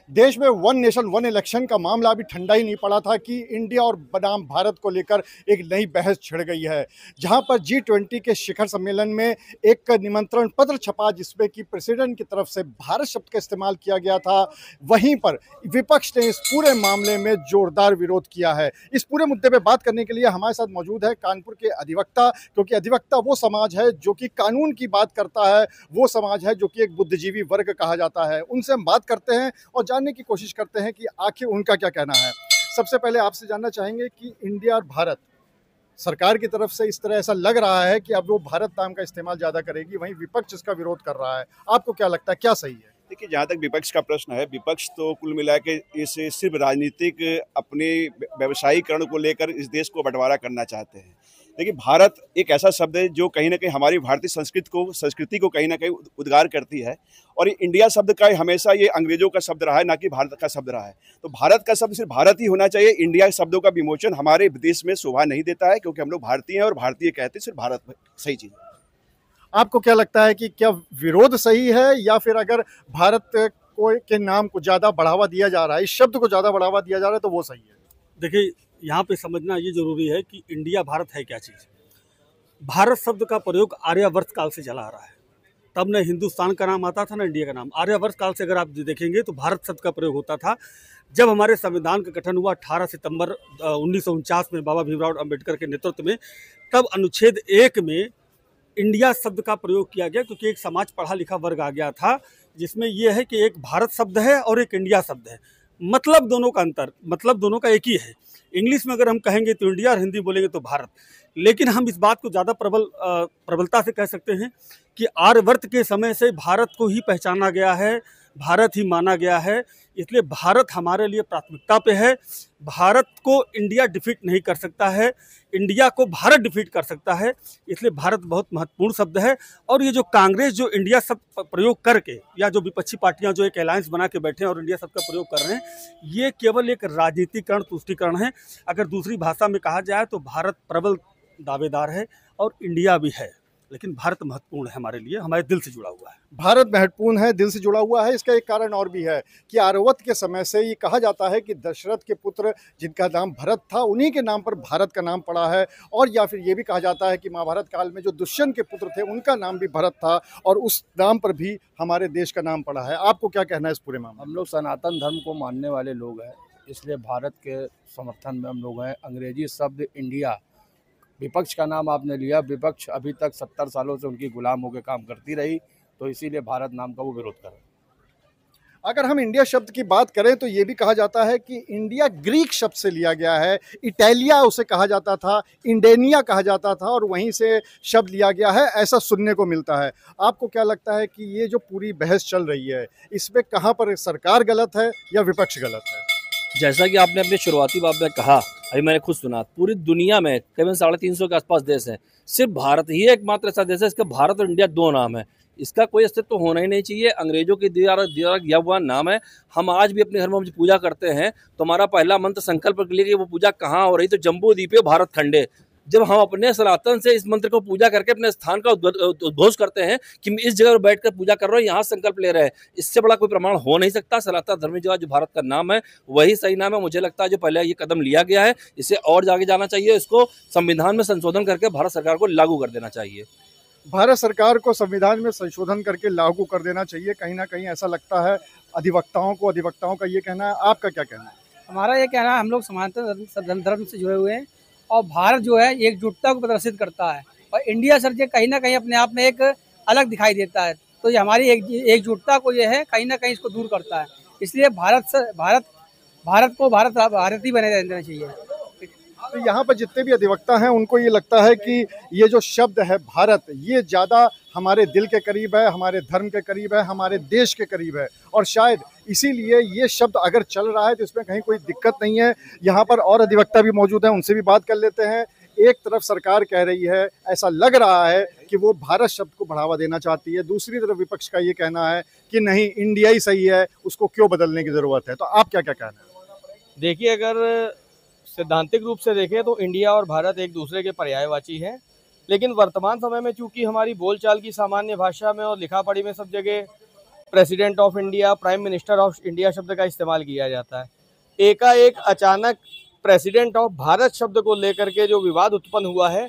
देश में one nation one election का मामला अभी ठंडा ही नहीं पड़ा था कि इंडिया और बनाम भारत को लेकर एक नई बहस छिड़ गई है, जहां पर G20 के शिखर सम्मेलन में एक निमंत्रण पत्र छपा जिसमें कि प्रेसिडेंट की तरफ से भारत शब्द का इस्तेमाल किया गया था। वहीं पर विपक्ष ने इस पूरे मामले में जोरदार विरोध किया है। इस पूरे मुद्दे पर बात करने के लिए हमारे साथ मौजूद है कानपुर के अधिवक्ता, क्योंकि अधिवक्ता वो समाज है जो कि कानून की बात करता है, वो समाज है जो कि एक बुद्धिजीवी वर्ग कहा जाता है। उनसे हम बात करते हैं और जानने की कोशिश करते हैं कि आखिर उनका क्या कहना है। सबसे पहले आपसे जानना चाहेंगे कि इंडिया और भारत सरकार की तरफ से इस तरह ऐसा लग रहा है कि अब वो भारत नाम का इस्तेमाल ज़्यादा करेगी, वहीं विपक्ष इसका विरोध कर रहा है। आपको क्या लगता है, क्या सही है? देखिए, जहाँ तक विपक्ष का प्रश्न है, विपक्ष तो कुल मिला के इस सिर्फ राजनीतिक अपने व्यवसायीकरण को लेकर इस देश को बंटवारा करना चाहते हैं। देखिए, भारत एक ऐसा शब्द है जो कहीं ना कहीं हमारी भारतीय संस्कृति को कहीं ना कहीं उद्गार करती है, और इंडिया शब्द का हमेशा ये अंग्रेजों का शब्द रहा है, ना कि भारत का शब्द रहा है। तो भारत का शब्द सिर्फ भारत ही होना चाहिए। इंडिया शब्दों का विमोचन हमारे देश में शोभा नहीं देता है, क्योंकि हम लोग भारतीय हैं और भारतीय कहते सिर्फ भारत में सही चीज़ है। आपको क्या लगता है कि क्या विरोध सही है, या फिर अगर भारत को के नाम को ज़्यादा बढ़ावा दिया जा रहा है, इस शब्द को ज़्यादा बढ़ावा दिया जा रहा है, तो वो सही है? देखिए, यहाँ पे समझना ये जरूरी है कि इंडिया भारत है क्या चीज़। भारत शब्द का प्रयोग आर्यावर्त काल से चला आ रहा है। तब न हिंदुस्तान का नाम आता था, न इंडिया का नाम। आर्यावर्त काल से अगर आप देखेंगे तो भारत शब्द का प्रयोग होता था। जब हमारे संविधान का गठन हुआ 18 सितंबर 1949 में बाबा भीमराव अम्बेडकर के नेतृत्व में, तब अनुच्छेद 1 में इंडिया शब्द का प्रयोग किया गया, क्योंकि एक समाज पढ़ा लिखा वर्ग आ गया था जिसमें यह है कि एक भारत शब्द है और एक इंडिया शब्द है। मतलब दोनों का अंतर, मतलब दोनों का एक ही है। इंग्लिश में अगर हम कहेंगे तो इंडिया और हिंदी बोलेंगे तो भारत। लेकिन हम इस बात को ज़्यादा प्रबलता से कह सकते हैं कि आर्यवर्त के समय से भारत को ही पहचाना गया है, भारत ही माना गया है। इसलिए भारत हमारे लिए प्राथमिकता पे है। भारत को इंडिया डिफीट नहीं कर सकता है, इंडिया को भारत डिफीट कर सकता है। इसलिए भारत बहुत महत्वपूर्ण शब्द है। और ये जो कांग्रेस जो इंडिया शब्द प्रयोग करके, या जो विपक्षी पार्टियां जो एक अलायंस बना के बैठे हैं और इंडिया शब्द का प्रयोग कर रहे हैं, ये केवल एक राजनीतिकरण, तुष्टीकरण है। अगर दूसरी भाषा में कहा जाए तो भारत प्रबल दावेदार है और इंडिया भी है, लेकिन भारत महत्वपूर्ण है हमारे लिए, हमारे दिल से जुड़ा हुआ है। भारत महत्वपूर्ण है, दिल से जुड़ा हुआ है। इसका एक कारण और भी है कि आर्यावर्त के समय से ये कहा जाता है कि दशरथ के पुत्र जिनका नाम भरत था, उन्हीं के नाम पर भारत का नाम पड़ा है। और या फिर ये भी कहा जाता है कि महाभारत काल में जो दुष्यंत के पुत्र थे, उनका नाम भी भरत था, और उस नाम पर भी हमारे देश का नाम पड़ा है। आपको क्या कहना है इस पूरे मामले में? हम लोग सनातन धर्म को मानने वाले लोग हैं, इसलिए भारत के समर्थन में हम लोग हैं। अंग्रेजी शब्द इंडिया, विपक्ष का नाम आपने लिया, विपक्ष अभी तक 70 सालों से उनकी गुलाम होकर काम करती रही, तो इसीलिए भारत नाम का वो विरोध कर रहे हैं। अगर हम इंडिया शब्द की बात करें तो ये भी कहा जाता है कि इंडिया ग्रीक शब्द से लिया गया है। इटालिया उसे कहा जाता था, इंडेनिया कहा जाता था, और वहीं से शब्द लिया गया है, ऐसा सुनने को मिलता है। आपको क्या लगता है कि ये जो पूरी बहस चल रही है, इसमें कहाँ पर सरकार गलत है या विपक्ष गलत है? जैसा कि आपने अपने शुरुआती बात में कहा, अभी मैंने खुद सुना, पूरी दुनिया में करीबन 350 के आसपास देश हैं, सिर्फ भारत ही एकमात्र ऐसा देश है इसका भारत और इंडिया दो नाम है। इसका कोई अस्तित्व तो होना ही नहीं चाहिए। अंग्रेजों के द्वारा दिया हुआ नाम है। हम आज भी अपने घर में पूजा करते हैं तो हमारा पहला मंत्र संकल्प के लिए कि वो पूजा कहाँ हो रही, तो जम्बू द्वीपे भारत खंडे। जब हम अपने सनातन से इस मंत्र को पूजा करके अपने स्थान का उद्घोष करते हैं कि मैं इस जगह पर बैठकर पूजा कर रहा हूँ, यहाँ संकल्प ले रहे हैं, इससे बड़ा कोई प्रमाण हो नहीं सकता। सनातन धर्म जो भारत का नाम है वही सही नाम है। मुझे लगता है जो पहले ये कदम लिया गया है, इससे और आगे जाना चाहिए। इसको संविधान में संशोधन करके भारत सरकार को लागू कर देना चाहिए। भारत सरकार को संविधान में संशोधन करके लागू कर देना चाहिए, कहीं ना कहीं ऐसा लगता है अधिवक्ताओं का ये कहना है। आपका क्या कहना है? हमारा ये कहना है, हम लोग सनातन धर्म से जुड़े हुए हैं, और भारत जो है एकजुटता को प्रदर्शित करता है, और इंडिया सर जो कहीं ना कहीं अपने आप में एक अलग दिखाई देता है। तो ये हमारी एकजुटता को ये है कहीं ना कहीं इसको दूर करता है। इसलिए भारत को भारत ही बने रहना चाहिए। तो यहाँ पर जितने भी अधिवक्ता हैं उनको ये लगता है कि ये जो शब्द है भारत, ये ज़्यादा हमारे दिल के करीब है, हमारे धर्म के करीब है, हमारे देश के करीब है, और शायद इसीलिए ये शब्द अगर चल रहा है तो इसमें कहीं कोई दिक्कत नहीं है। यहाँ पर और अधिवक्ता भी मौजूद हैं, उनसे भी बात कर लेते हैं। एक तरफ सरकार कह रही है, ऐसा लग रहा है कि वो भारत शब्द को बढ़ावा देना चाहती है, दूसरी तरफ विपक्ष का ये कहना है कि नहीं, इंडिया ही सही है, उसको क्यों बदलने की ज़रूरत है। तो आप क्या क्या कहना है? देखिए, अगर सैद्धांतिक रूप से देखें तो इंडिया और भारत एक दूसरे के पर्यायवाची हैं, लेकिन वर्तमान समय में चूंकि हमारी बोलचाल की सामान्य भाषा में और लिखा पढ़ी में सब जगह president of India, prime minister of India शब्द का इस्तेमाल किया जाता है। एकाएक अचानक प्रेसिडेंट ऑफ भारत शब्द को लेकर के जो विवाद उत्पन्न हुआ है,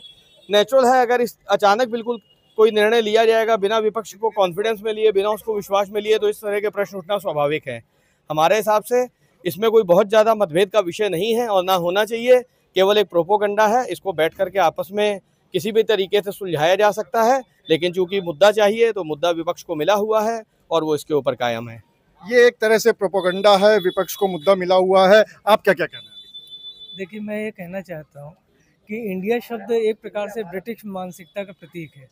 नेचुरल है अगर इस अचानक बिल्कुल कोई निर्णय लिया जाएगा बिना विपक्ष को कॉन्फिडेंस में लिए, बिना उसको विश्वास में लिए, तो इस तरह के प्रश्न उठना स्वाभाविक है। हमारे हिसाब से इसमें कोई बहुत ज़्यादा मतभेद का विषय नहीं है और ना होना चाहिए, केवल एक प्रोपोगंडा है। इसको बैठ करके आपस में किसी भी तरीके से सुलझाया जा सकता है, लेकिन चूंकि मुद्दा चाहिए तो मुद्दा विपक्ष को मिला हुआ है और वो इसके ऊपर कायम है। ये एक तरह से प्रोपोगंडा है, विपक्ष को मुद्दा मिला हुआ है, आप क्या क्या कहना है? देखिए, मैं ये कहना चाहता हूँ कि इंडिया शब्द एक प्रकार से ब्रिटिश मानसिकता का प्रतीक है।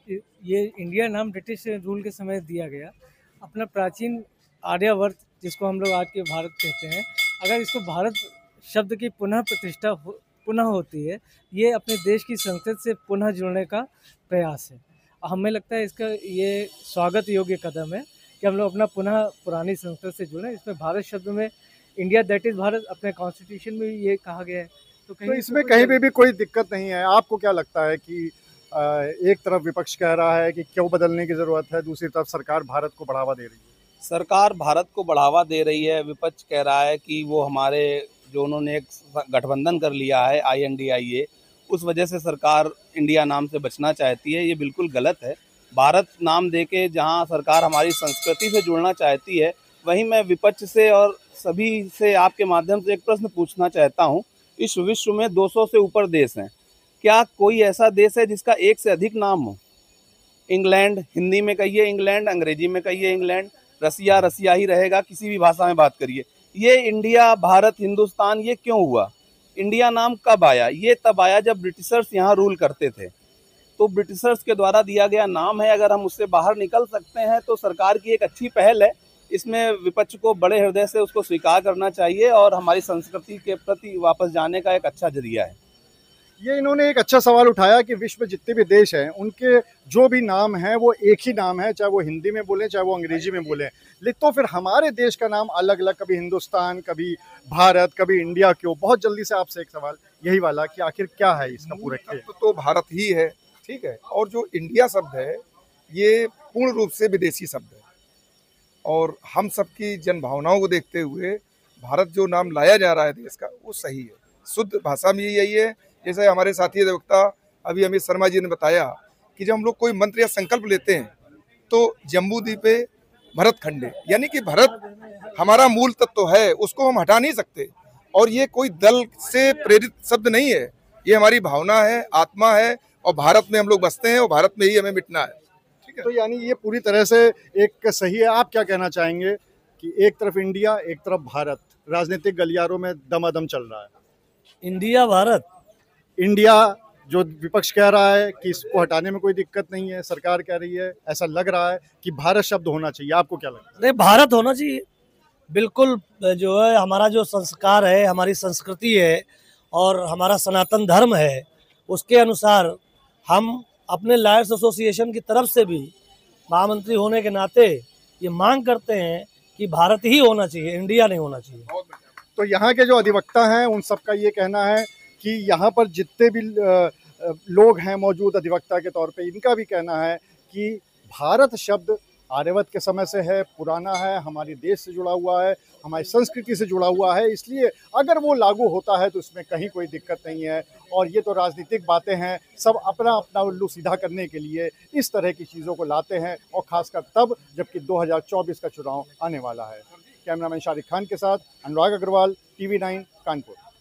ये इंडिया नाम ब्रिटिश रूल के समय दिया गया। अपना प्राचीन आर्यावर्त, जिसको हम लोग आज के भारत कहते हैं, अगर इसको भारत शब्द की पुनः प्रतिष्ठा पुनः होती है, ये अपने देश की संस्कृति से पुनः जुड़ने का प्रयास है। हमें लगता है इसका ये स्वागत योग्य कदम है कि हम लोग अपना पुनः पुरानी संस्कृति से जुड़ें। इसमें भारत शब्द में इंडिया दैट इज़ भारत अपने कॉन्स्टिट्यूशन में ये कहा गया है, तो इसमें कहीं पे भी कोई दिक्कत नहीं है। आपको क्या लगता है कि एक तरफ विपक्ष कह रहा है कि क्यों बदलने की ज़रूरत है, दूसरी तरफ सरकार भारत को बढ़ावा दे रही है? सरकार भारत को बढ़ावा दे रही है, विपक्ष कह रहा है कि वो हमारे जो उन्होंने एक गठबंधन कर लिया है INDIA, उस वजह से सरकार इंडिया नाम से बचना चाहती है। ये बिल्कुल गलत है। भारत नाम देके जहां सरकार हमारी संस्कृति से जुड़ना चाहती है, वहीं मैं विपक्ष से और सभी से आपके माध्यम से एक प्रश्न पूछना चाहता हूं। इस विश्व में 200 से ऊपर देश हैं, क्या कोई ऐसा देश है जिसका एक से अधिक नाम हो? इंग्लैंड, हिंदी में कहिए इंग्लैंड, अंग्रेजी में कहिए इंग्लैंड, रसिया रसिया ही रहेगा, किसी भी भाषा में बात करिए। ये इंडिया, भारत, हिंदुस्तान ये क्यों हुआ? इंडिया नाम कब आया? ये तब आया जब ब्रिटिशर्स यहाँ रूल करते थे, तो ब्रिटिशर्स के द्वारा दिया गया नाम है। अगर हम उससे बाहर निकल सकते हैं तो सरकार की एक अच्छी पहल है। इसमें विपक्ष को बड़े हृदय से उसको स्वीकार करना चाहिए और हमारी संस्कृति के प्रति वापस जाने का एक अच्छा जरिया है। ये इन्होंने एक अच्छा सवाल उठाया कि विश्व में जितने भी देश हैं, उनके जो भी नाम हैं वो एक ही नाम है, चाहे वो हिंदी में बोलें चाहे वो अंग्रेजी में बोलें। लेकिन तो फिर हमारे देश का नाम अलग अलग, कभी हिंदुस्तान, कभी भारत, कभी इंडिया क्यों? बहुत जल्दी से आपसे एक सवाल यही वाला कि आखिर क्या है इसका पूरा खेल? तो भारत ही है, ठीक है। और जो इंडिया शब्द है ये पूर्ण रूप से विदेशी शब्द है और हम सबकी जन भावनाओं को देखते हुए भारत जो नाम लाया जा रहा है देश का, वो सही है। शुद्ध भाषा में यही है। जैसे हमारे साथी अधिवक्ता अभी अमित शर्मा जी ने बताया कि जब हम लोग कोई मंत्र या संकल्प लेते हैं तो जम्बू द्वीपे भरत खंडे, यानी कि भारत हमारा मूल तत्व है, उसको हम हटा नहीं सकते। और ये कोई दल से प्रेरित शब्द नहीं है, ये हमारी भावना है, आत्मा है और भारत में हम लोग बसते हैं और भारत में ही हमें मिटना है। ठीक है, तो यानी ये पूरी तरह से एक सही है। आप क्या कहना चाहेंगे कि एक तरफ इंडिया, एक तरफ भारत, राजनीतिक गलियारों में दमादम चल रहा है? इंडिया भारत, इंडिया जो विपक्ष कह रहा है कि इसको हटाने में कोई दिक्कत नहीं है, सरकार कह रही है, ऐसा लग रहा है कि भारत शब्द होना चाहिए। आपको क्या लगता है? नहीं, भारत होना चाहिए बिल्कुल। जो है हमारा जो संस्कार है, हमारी संस्कृति है और हमारा सनातन धर्म है, उसके अनुसार हम अपने लॉयर्स एसोसिएशन की तरफ से भी महामंत्री होने के नाते ये मांग करते हैं कि भारत ही होना चाहिए, इंडिया नहीं होना चाहिए। तो यहाँ के जो अधिवक्ता हैं उन सबका ये कहना है कि यहाँ पर जितने भी लोग हैं मौजूद अधिवक्ता के तौर पे, इनका भी कहना है कि भारत शब्द आर्यवत के समय से है, पुराना है, हमारे देश से जुड़ा हुआ है, हमारी संस्कृति से जुड़ा हुआ है, इसलिए अगर वो लागू होता है तो इसमें कहीं कोई दिक्कत नहीं है। और ये तो राजनीतिक बातें हैं, सब अपना अपना उल्लू सीधा करने के लिए इस तरह की चीज़ों को लाते हैं, और ख़ासकर तब जबकि 2024 का चुनाव आने वाला है। कैमरामैन शारिक खान के साथ अनुराग अग्रवाल, TV9 कानपुर।